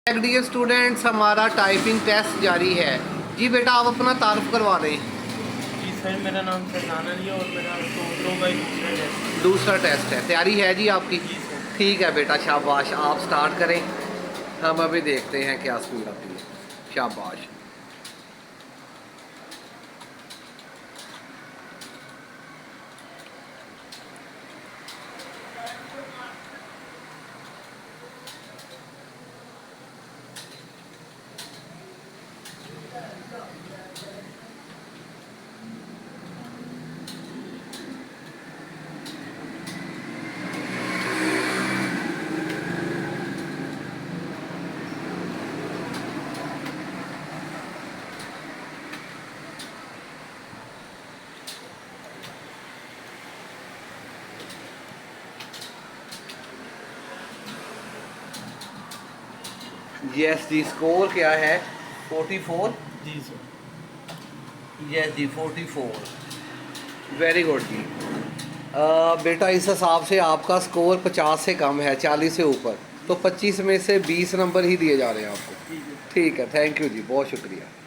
Dear students, हमारा typing test जारी है जी। बेटा आप अपना तारुफ करवा दें। जी सर, मेरा नाम फरजान अली है और मेरा 2/2 दूसरा टेस्ट है, तैयारी है जी आपकी? जी सर। ठीक है बेटा, शाबाश। आप स्टार्ट करें, हम अभी देखते हैं क्या स्पीड आती है। शाबाश। यस जी, स्कोर क्या है? 44। जी सर। यस जी, 44। वेरी गुड जी। बेटा इस हिसाब से आपका स्कोर 50 से कम है, 40 से ऊपर, तो 25 में से 20 नंबर ही दिए जा रहे हैं आपको। ठीक है। ठीक है, थैंक यू जी, बहुत शुक्रिया।